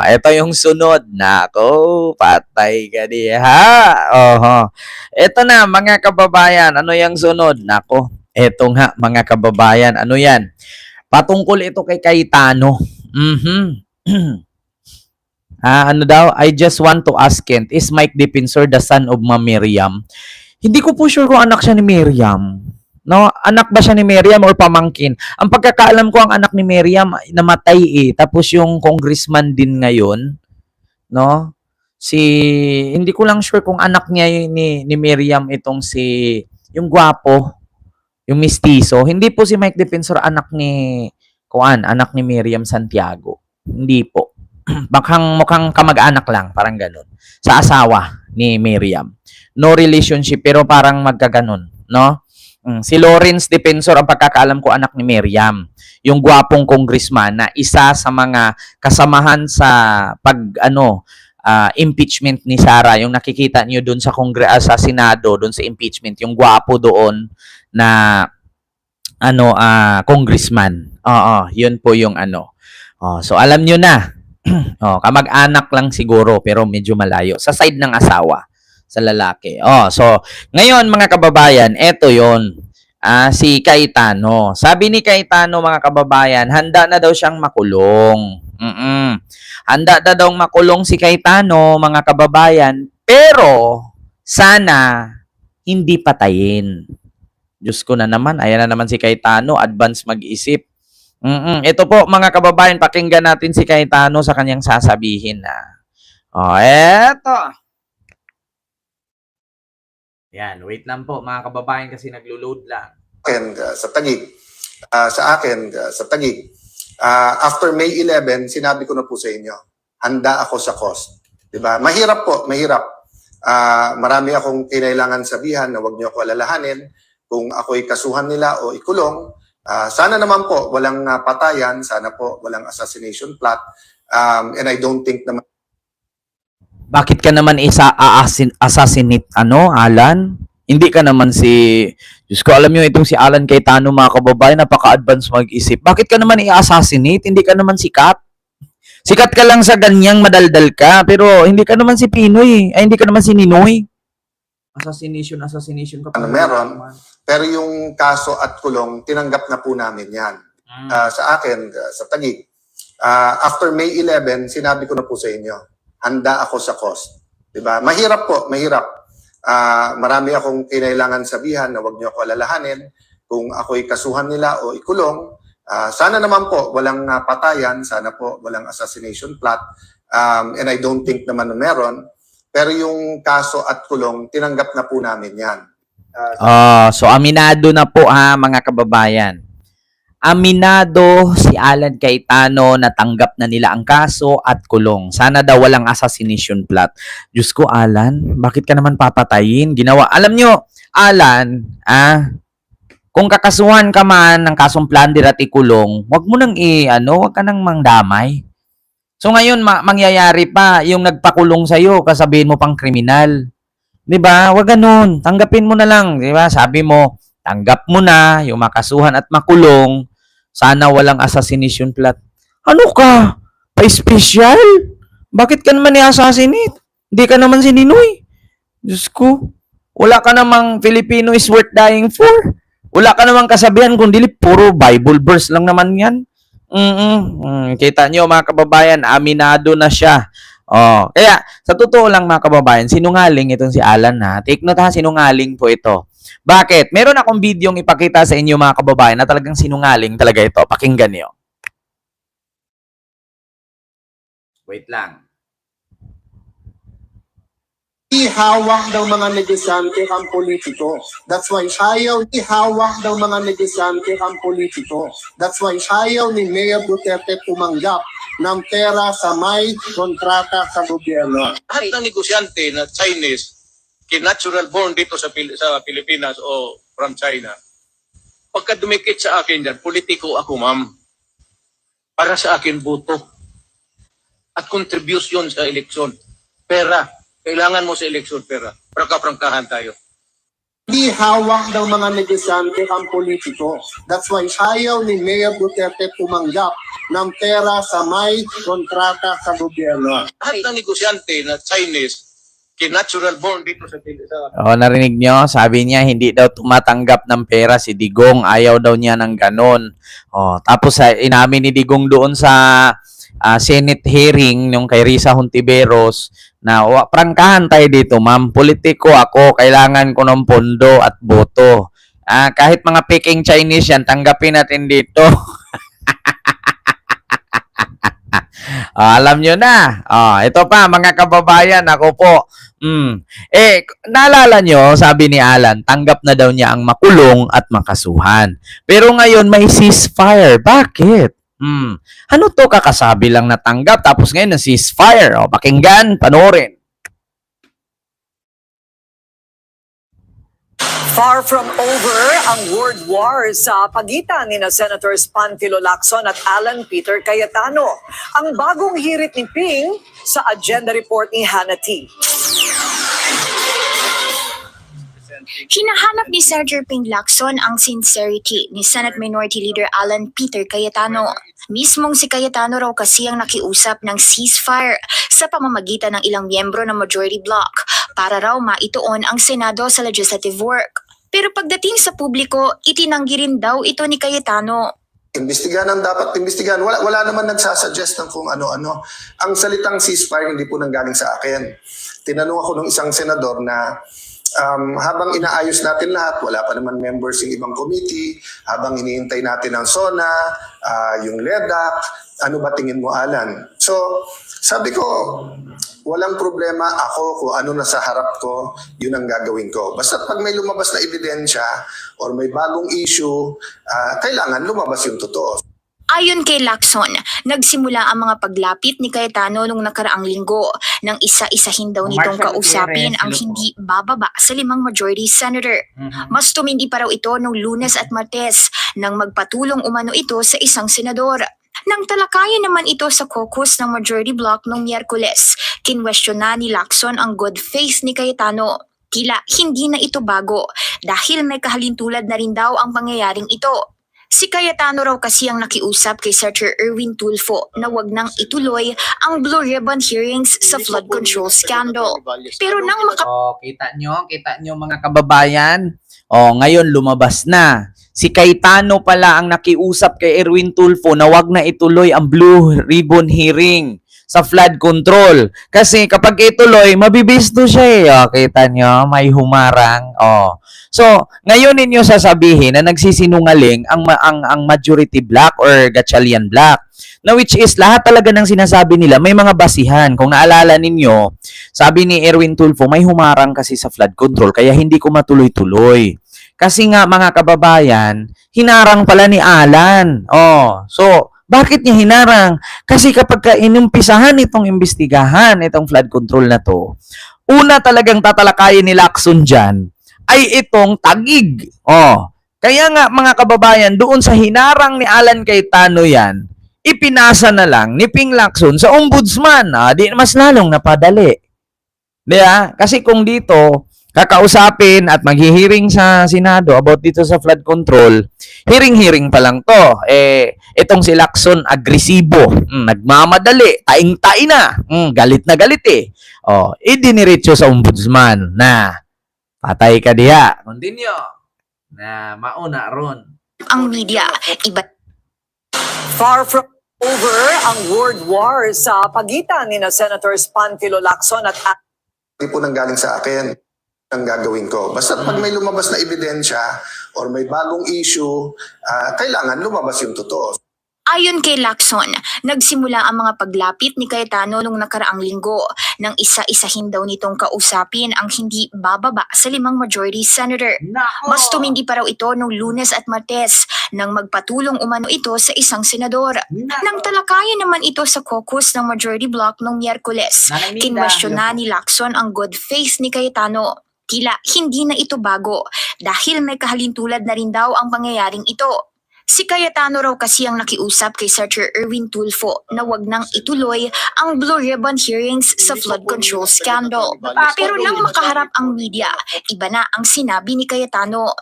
Ito yung sunod. Nako, patay ka diha. Ito na, mga kababayan. Ano yung sunod? Nako, eto nga, mga kababayan. Ano yan? Patungkol ito kay Cayetano. Ano daw? I just want to ask Kent, is Mike Defensor the son of Ma Miriam? Hindi ko po sure kung anak siya ni Miriam. No, anak ba siya ni Miriam or pamangkin? Ang pagkakaalam ko, ang anak ni Miriam namatay eh. Tapos yung congressman din ngayon, no? Si hindi ko lang sure kung anak niya ni Miriam itong si yung gwapo, yung mistiso. Hindi po si Mike Defensor anak ni anak ni Miriam Santiago. Hindi po. Mukhang kamag-anak lang, parang ganun. Sa asawa ni Miriam. No relationship, pero parang magkaganon, no? Si Lawrence Defensor, ang pagkakaalam ko, anak ni Miriam. Yung gwapong congressman na isa sa mga kasamahan sa impeachment ni Sara. Yung nakikita niyo doon sa sa Senado, doon sa impeachment, yung gwapo doon na congressman. Yun po yung so alam niyo na. Kamag-anak lang siguro pero medyo malayo sa side ng asawa sa lalaki. So ngayon mga kababayan, eto 'yon. Si Cayetano. Sabi ni Cayetano mga kababayan, handa na daw siyang makulong. Handa na daw makulong si Cayetano mga kababayan, pero sana hindi patayin. Diyos ko na naman, ayan na naman si Cayetano, advance mag-isip. Ito po mga kababayan, pakinggan natin si Cayetano sa kanyang sasabihin na. Eto. Yan, wait lang po mga kababayan kasi naglo-load lang. Sa Taguig. Sa akin, sa Taguig. After May 11, sinabi ko na po sa inyo, handa ako sa cost. Diba? Mahirap po, mahirap. Marami akong kinailangan sabihan na huwag niyo ako alalahanin kung ako'y kasuhan nila o ikulong. Sana naman po walang patayan, sana po walang assassination plot. And I don't think naman. Bakit ka naman assassinate Alan? Hindi ka naman si Diyos ko, alam niyo itong si Alan Cayetano mga kababayan, napaka-advance mag-isip. Bakit ka naman i-assassinate? Hindi ka naman sikat. Sikat ka lang sa ganyang madaldal ka, pero hindi ka naman si Pinoy. Ay, hindi ka naman si Ninoy. Assassination ka pa. Meron. Pero yung kaso at kulong, tinanggap na po namin yan. Sa akin, sa Taguig. After May 11, sinabi ko na po sa inyo, handa ako sa cost. Diba? Mahirap po, mahirap. Marami akong kinailangan sabihan na huwag niyo ako alalahanin kung ako'y kasuhan nila o ikulong. Sana naman po walang patayan, sana po walang assassination plot. And I don't think naman na meron. Pero yung kaso at kulong, tinanggap na po namin yan. So aminado na po mga kababayan. Aminado si Alan Cayetano na tanggap na nila ang kaso at kulong. Sana daw walang assassination plot. Diyos ko, Alan, bakit ka naman papatayin? Alam nyo, Alan, kung kakasuhan ka man ng kasong plunder at ikulong, wag mo nang wag ka nang mangdamay. So ngayon, mangyayari pa, yung nagpakulong sa'yo, kasabihin mo pang kriminal. Diba? Wag ganun. Tanggapin mo na lang. Diba? Sabi mo, tanggap mo na yung makasuhan at makulong. Sana walang assassination plot. Ano ka? Pa-special? Bakit ka naman i-assassinate? Hindi ka naman si Ninoy. Diyos ko. Wala ka namang Filipino is worth dying for. Wala ka namang kasabihan kundi puro Bible verse lang naman yan. Kita nyo mga kababayan, aminado na siya. Kaya sa totoo lang mga kababayan, sinungaling itong si Alan Take note sinungaling po ito. Bakit? Meron akong videong ipakita sa inyo mga kababayan na talagang sinungaling talaga ito. Pakinggan niyo. Wait lang. Ihawak daw mga negosyante ang politiko. That's why ayaw ihawak daw mga negosyante ang politiko. That's why ayaw ni Mayor Duterte tumanggap ng pera sa may kontrata sa gobyerno. Lahat ng negosyante na Chinese, natural born dito sa Pilipinas o from China, pagka dumikit sa akin yan, politiko ako, ma'am. Para sa akin, boto. At contribution sa eleksyon. Pera. Kailangan mo sa eleksyon pera. Prangka-prangkahan tayo. Hindi hawak ng mga negosyante ang politiko. That's why ayaw ni Mayor Duterte tumanggap ng pera sa may kontrata sa gobyerno. Lahat ng negosyante na Chinese, natural born dito sa O, narinig nyo? Sabi niya, hindi daw tumatanggap ng pera si Digong. Ayaw daw niya ng ganon. O, tapos inamin ni Digong doon sa Senate hearing nung kay Risa Hontiveros na prangkahan tayo dito, ma'am. Politiko ako, kailangan ko ng pondo at boto. Kahit mga Peking Chinese yan, tanggapin natin dito. Alam nyo na. Ito pa, mga kababayan, ako po. Naalala nyo, sabi ni Alan, tanggap na daw niya ang makulong at makasuhan. Pero ngayon may ceasefire. Bakit? Ano to, kakasabi lang natanggap tapos ngayon na ceasefire. Pakinggan, panoorin. Far from over ang word war sa pagitan ni Senators Panfilo Lacson at Alan Peter Cayetano. Ang bagong hirit ni Ping sa agenda report ni Hannah T. Hinahanap ni Senator Ping Lacson ang sincerity ni Senate Minority Leader Alan Peter Cayetano. Mismong si Cayetano raw kasi ang nakiusap ng ceasefire sa pamamagitan ng ilang miyembro ng majority bloc para raw maituon ang Senado sa legislative work. Pero pagdating sa publiko, itinanggi rin daw ito ni Cayetano. Imbestigahan ang dapat imbestigahan. Wala naman nagsasuggest ng kung ano-ano. Ang salitang ceasefire hindi po nanggaling sa akin. Tinanong ako ng isang senador na habang inaayos natin lahat, wala pa naman members yung ibang committee, habang iniintay natin ang SONA, yung LEDAC, ano ba tingin mo, Alan? So, sabi ko, walang problema ako kung ano nasa harap ko, yun ang gagawin ko. Basta pag may lumabas na ebidensya or may bagong issue, kailangan lumabas yung totoo. Ayon kay Lacson, nagsimula ang mga paglapit ni Cayetano nung nakaraang linggo nang isa-isahin daw nitong kausapin ang hindi bababa sa 5 majority senator. Mas tumindi pa raw ito nung Lunes at Martes nang magpatulong umano ito sa isang senador. Nang talakayan naman ito sa caucus ng majority bloc nung Miyerkules, kinwestiona ni Lacson ang good faith ni Cayetano. Tila hindi na ito bago dahil may kahalintulad na rin daw ang pangyayaring ito. Si Cayetano raw kasi ang nakiusap kay Senator Erwin Tulfo na wag nang ituloy ang Blue Ribbon hearings sa flood control scandal. Pero nang Kita nyo mga kababayan? Ngayon lumabas na. Si Cayetano pala ang nakiusap kay Erwin Tulfo na wag na ituloy ang Blue Ribbon hearing sa flood control. Kasi kapag ituloy, mabibisto siya eh. Kita nyo, may humarang. So, ngayon ninyo sasabihin na nagsisinungaling ang majority bloc or Gatchalian bloc. Na which is, lahat talaga ng sinasabi nila, may mga basihan. Kung naalala ninyo, sabi ni Erwin Tulfo, may humarang kasi sa flood control, kaya hindi ko matuloy-tuloy. Kasi nga, mga kababayan, hinarang pala ni Alan. So, bakit niya hinarang? Kasi kapag inumpisahan itong imbestigahan, itong flood control na to, una talagang tatalakayin ni Lacson dyan, ay itong Taguig. Kaya nga mga kababayan, doon sa hinarang ni Alan Cayetano yan, ipinasa na lang ni Ping Lacson sa ombudsman. Di mas lalong napadali. Diba? Kasi kung dito, kakausapin at maghihiring sa Senado about dito sa flood control, hearing pa lang to. Itong si Lacson, agresibo, nagmamadali, taing-tain na, galit na galit eh. Idiniretso sa ombudsman na patay ka diya. Continue. Na mauna ron. ang media, iba Far from over ang word war sa pagitan ni Senators Panfilo Lacson at Hindi po nanggaling sa akin ang gagawin ko. Basta pag may lumabas na ebidensya or may bagong issue, kailangan lumabas yung totoo. Ayon kay Lacson, nagsimula ang mga paglapit ni Cayetano nung nakaraang linggo nang isa-isahin daw nitong kausapin ang hindi bababa sa 5 majority senator. Mas tumindi pa raw ito nung Lunes at Martes nang magpatulong umano ito sa isang senador. Nang talakayan naman ito sa caucus ng majority bloc nung Miyerkules, kinwestiona ni Lacson ang good faith ni Cayetano. Tila hindi na ito bago dahil may kahalintulad na rin daw ang pangyayaring ito. Si Cayetano raw kasi ang nakiusap kay Senator Erwin Tulfo na wag nang ituloy ang Blue Ribbon hearings sa flood control scandal. Pero nang makaharap ang media, iba na ang sinabi ni Cayetano.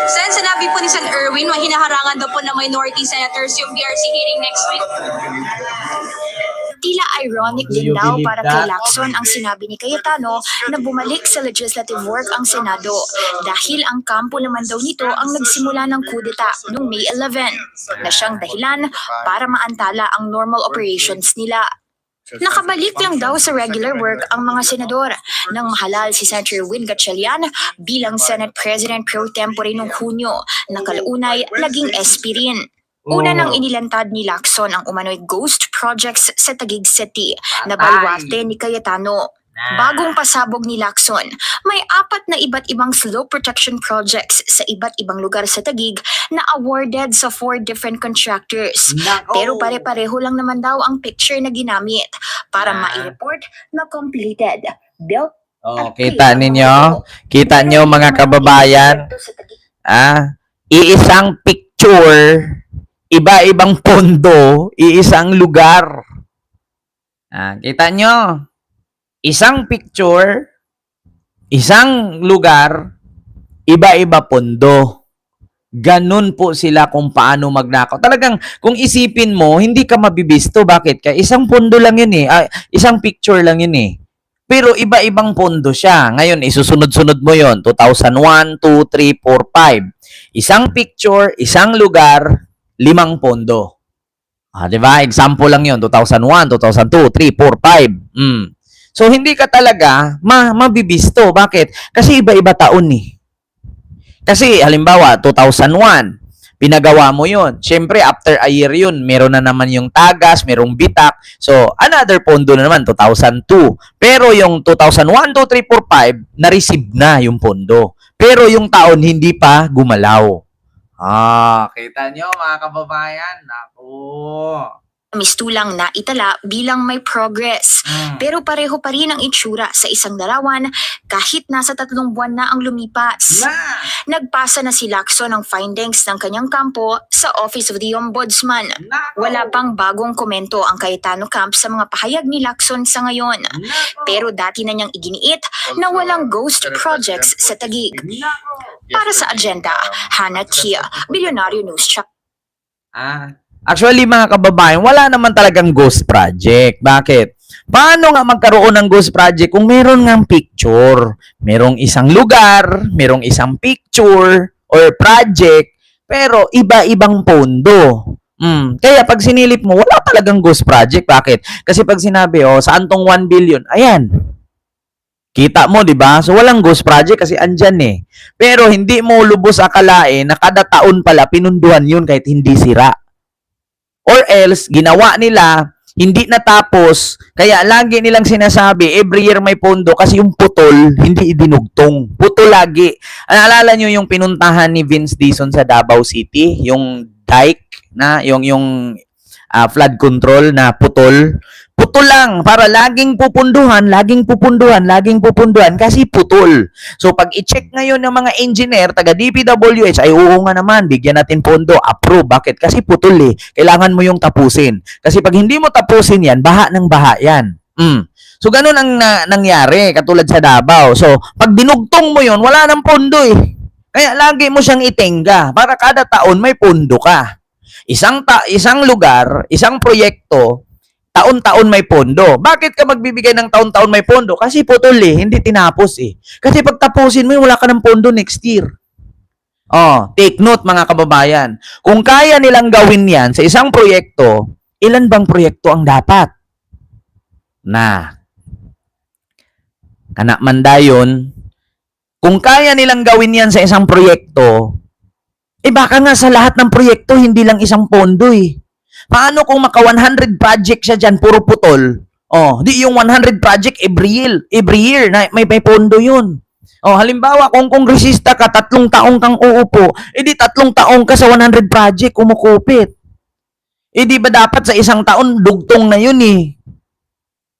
Sen, sinabi po ni Sen. Erwin, hinaharangan daw po ng minority senators yung BRC hearing next week. Tila ironic din daw para kay Lacson ang sinabi ni Cayetano na bumalik sa legislative work ang Senado dahil ang kampo naman daw nito ang nagsimula ng kudeta noong May 11 na siyang dahilan para maantala ang normal operations nila. Nakabalik lang daw sa regular work ang mga senador nang mahalal si Senator Win Gatchalian bilang Senate President pro tempore noong Hunyo na kalaunay naging SP rin. Una nang inilantad ni Lacson ang umano'y ghost projects sa Taguig City na balwarte ni Cayetano. Bagong pasabog ni Lacson, may 4 na iba't ibang slope protection projects sa iba't ibang lugar sa Taguig na awarded sa 4 different contractors. Pero pare-pareho lang naman daw ang picture na ginamit para ma-report na completed, built, at Kita clear. ninyo? Kita nyo mga kababayan? Iisang picture, iba-ibang pondo, iisang lugar. Kita nyo? Isang picture, isang lugar, iba-iba pondo. Ganun po sila kung paano magnakaw. Talagang, kung isipin mo, hindi ka mabibisto. Bakit? Kaya isang pondo lang yun eh. Isang picture lang yun eh. Pero iba-ibang pondo siya. Ngayon, isusunod-sunod mo yon 2001, 2, 3, 4, 5. Isang picture, isang lugar, 5 pondo. Diba? Example lang yon 2001, 2002, 3, 4, 5. So, hindi ka talaga mabibisto. Bakit? Kasi iba-iba taon eh. Kasi, halimbawa, 2001, pinagawa mo yon. Siyempre, after a year yun, meron na naman yung tagas, merong bitak. So, another pondo na naman, 2002. Pero yung 2001, 2, 3, 4, 5, na-receive na yung pondo. Pero yung taon, hindi pa gumalaw. Kita nyo mga kababayan? Naku. Mistulang na itala bilang may progress. Pero pareho pa rin ang itsura sa isang larawan kahit nasa 3 buwan na ang lumipas. Nagpasa na si Lacson ng findings ng kanyang kampo sa Office of the Ombudsman. Wala pang bagong komento ang Cayetano Camp sa mga pahayag ni Lacson sa ngayon. Pero dati na niyang iginiit na walang ghost projects sa Taguig. Para sa agenda, Hannah Chia, Billionario News Channel. Actually, mga kababayan, wala naman talagang ghost project. Bakit? Paano nga magkaroon ng ghost project kung meron ngang picture? Merong isang lugar, merong isang picture or project, pero iba-ibang pondo. Kaya pag sinilip mo, wala talagang ghost project. Bakit? Kasi pag sinabi, saan tong 1 billion? Ayan. Kita mo, di ba? So, walang ghost project kasi andyan eh. Pero hindi mo lubos akalain na kada taon pala pinunduhan yun kahit hindi sira. Or else, ginawa nila, hindi natapos, kaya lagi nilang sinasabi, every year may pondo kasi yung putol, hindi idinugtong. Putol lagi. Naalala nyo yung pinuntahan ni Vince Dizon sa Davao City? Yung dike, na, yung flood control na putol? Putol lang, para laging pupunduhan kasi putol. So, pag i-check ngayon ng mga engineer, taga DPWH, ay oo nga naman, bigyan natin pondo, approve. Bakit? Kasi putol eh. Kailangan mo yung tapusin. Kasi pag hindi mo tapusin yan, baha ng baha yan. So, ganun ang nangyari, katulad sa Davao. So, pag dinugtong mo yun, wala nang pondo eh. Kaya lagi mo siyang itenga, para kada taon may pondo ka. Isang lugar, isang proyekto, taon-taon may pondo. Bakit ka magbibigay ng taon-taon may pondo? Kasi putol eh, hindi tinapos eh. Kasi pag tapusin mo, wala ka ng pondo next year. Take note mga kababayan. Kung kaya nilang gawin yan sa isang proyekto, ilan bang proyekto ang dapat? Kanak mandayon, kung kaya nilang gawin yan sa isang proyekto, baka nga sa lahat ng proyekto, hindi lang isang pondo eh. Paano kung maka 100 project siya dyan, puro putol? Di yung 100 project every year na may pondo yun. Halimbawa, kung kongresista ka, 3 taong kang uupo, di 3 taong ka sa 100 project, kumukupit. Di ba dapat sa isang taon, dugtong na yun eh.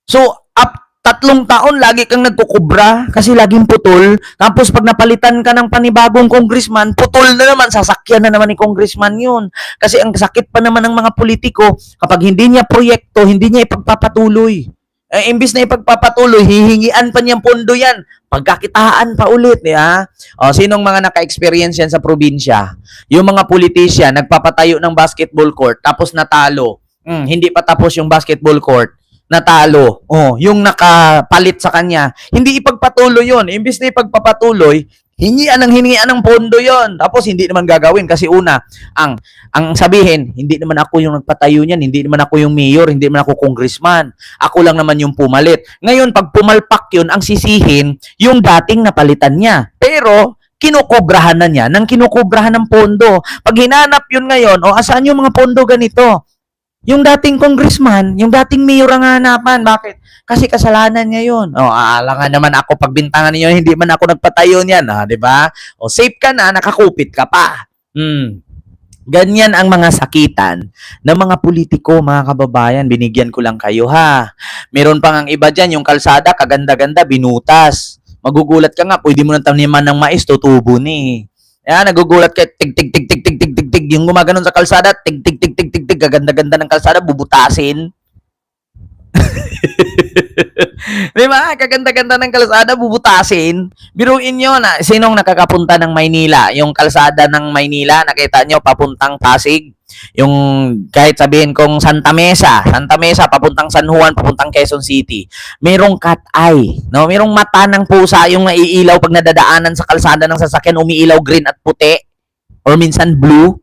So, 3 3 taon, lagi kang nagkukubra kasi laging putol. Tapos pag napalitan ka ng panibagong congressman, putol na naman, sasakyan na naman ni congressman yun. Kasi ang sakit pa naman ng mga politiko, kapag hindi niya proyekto, hindi niya ipagpapatuloy. Imbis na ipagpapatuloy, hihingian pa niyang pondo yan. Pagkakitaan pa ulit, di ba? O, sinong mga naka-experience yan sa probinsya? Yung mga politician, nagpapatayo ng basketball court, tapos natalo. Hindi pa tapos yung basketball court, natalo. Oh, yung nakapalit sa kanya, hindi ipagpatuloy yon. Imbis na ipagpapatuloy, hingian ng pondo yon. Tapos hindi naman gagawin kasi una, ang sabihin, hindi naman ako yung nagpatayo niyan, hindi naman ako yung mayor, hindi naman ako congressman. Ako lang naman yung pumalit. Ngayon, pag pumalpak yun, ang sisihin, yung dating napalitan niya. Pero, kinukubrahan na niya ng kinukubrahan ng pondo. Pag hinanap yun ngayon, asaan yung mga pondo ganito? Yung dating congressman, yung dating mayor ang hanapan. Bakit? Kasi kasalanan niya yun. Alangan naman ako pagbintangan niyo, hindi man ako nagpatayo niyan, di ba? Safe ka na, nakakupit ka pa. Ganyan ang mga sakitan ng mga politiko, mga kababayan. Binigyan ko lang kayo, ha. Meron pang ang iba dyan, yung kalsada, kaganda-ganda, binutas. Magugulat ka nga, pwede mo nang taniman ng mais, tutubo ni. Yan, nagugulat ka, tig, yung gumaganon sa kalsada, tig, gaganda-ganda ng kalsada, bubutasin. Di ba? Kaganda-ganda ng kalsada, bubutasin. Biruin nyo na, sinong nakakapunta ng Maynila? Yung kalsada ng Maynila, nakita nyo, papuntang Pasig. Yung, kahit sabihin kong Santa Mesa, papuntang San Juan, papuntang Quezon City. Merong cat eye, no? Merong mata ng pusa yung naiilaw pag nadadaanan sa kalsada ng sasakyan, umiilaw green at puti. Or minsan blue.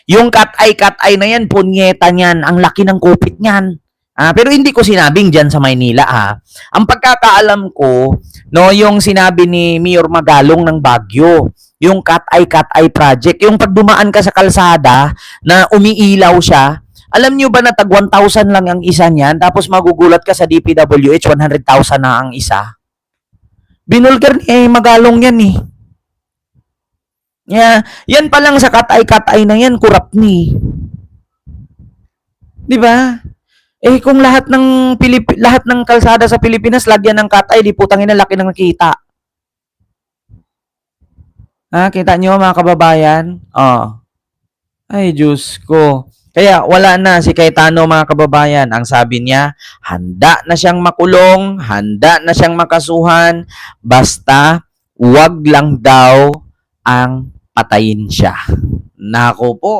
Yung cat eye na yan, punyeta niyan, ang laki ng kupit niyan. Pero hindi ko sinabing dyan sa Maynila, Ang pagkakaalam ko, no, yung sinabi ni Mayor Magalong ng Baguio, yung cat eye project, yung pag dumaan ka sa kalsada na umiilaw siya, alam nyo ba na tag 1,000 lang ang isa niyan, tapos magugulat ka sa DPWH, 100,000 na ang isa? Binulgar ni Magalong yan eh. Yan pa lang sa cat eye na yan, kurap ni. Di ba? Kung lahat ng kalsada sa Pilipinas lagyan ng cat eye, di putangin na laki ng nakita. Kita nyo mga kababayan? Ay, Diyos ko. Kaya wala na si Cayetano, mga kababayan. Ang sabi niya, handa na siyang makulong, handa na siyang makasuhan, basta wag lang daw ang patayin siya. Nako po.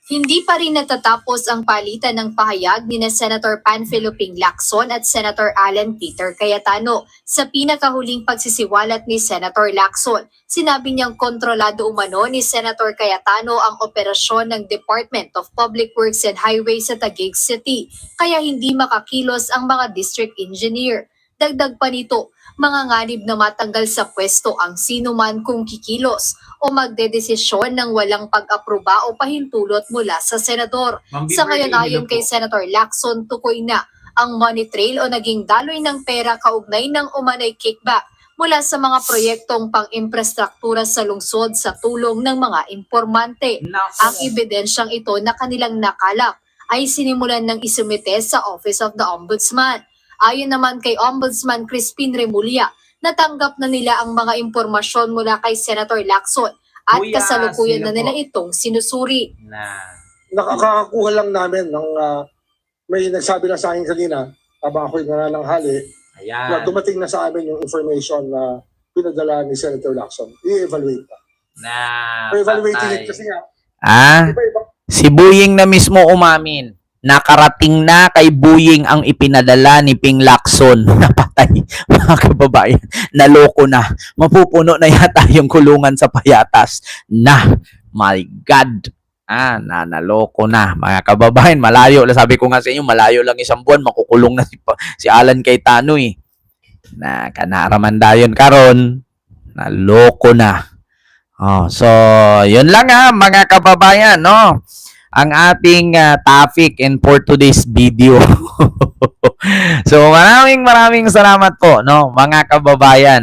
Hindi pa rin natatapos ang palitan ng pahayag ni na Senator Panfilo Ping Lacson at Senator Alan Peter Cayetano. Sa pinakahuling pagsisiwalat ni Senator Lacson, sinabi niyang kontrolado umano ni Senator Cayetano ang operasyon ng Department of Public Works and Highways sa Taguig City, kaya hindi makakilos ang mga district engineer. Dagdag pa nito, manganganib na matanggal sa pwesto ang sinuman kung kikilos o magdedesisyon ng walang pag-aproba o pahintulot mula sa senador. Sa ngayon, ayon kay Senator Lacson, tukoy na ang money trail o naging daloy ng pera kaugnay ng umanay kickback mula sa mga proyektong pang-imprastruktura sa lungsod sa tulong ng mga informante. Ang ebidensyang ito na kanilang nakalap ay sinimulan ng isumite sa Office of the Ombudsman. Ayon naman kay Ombudsman Crispin Remulla, natanggap na nila ang mga impormasyon mula kay Senator Lacson at kasalukuyan na nila itong sinusuri. Nakakakuha lang namin ng may nagsabi na sa akin kanina habang ako'y nanananghali na dumating na sa amin yung information na pinadala ni Senator Lacson. I-evaluate pa. I-evaluate it kasi nga. Si Buying na mismo umamin. Nakarating na kay Buying ang ipinadala ni Ping Lacson. Napatay, mga kababayan. Naloko na. Mapupuno na yata yung kulungan sa Payatas. My God. Naloko na. Mga kababayan, malayo. Sabi ko nga sa inyo, malayo lang isang buwan. Makukulong na si Alan Cayetano eh. Kanaraman dayon karon. Naloko na. So, yun lang mga kababayan, no? Ang ating topic and for today's video. So maraming salamat po, no, mga kababayan.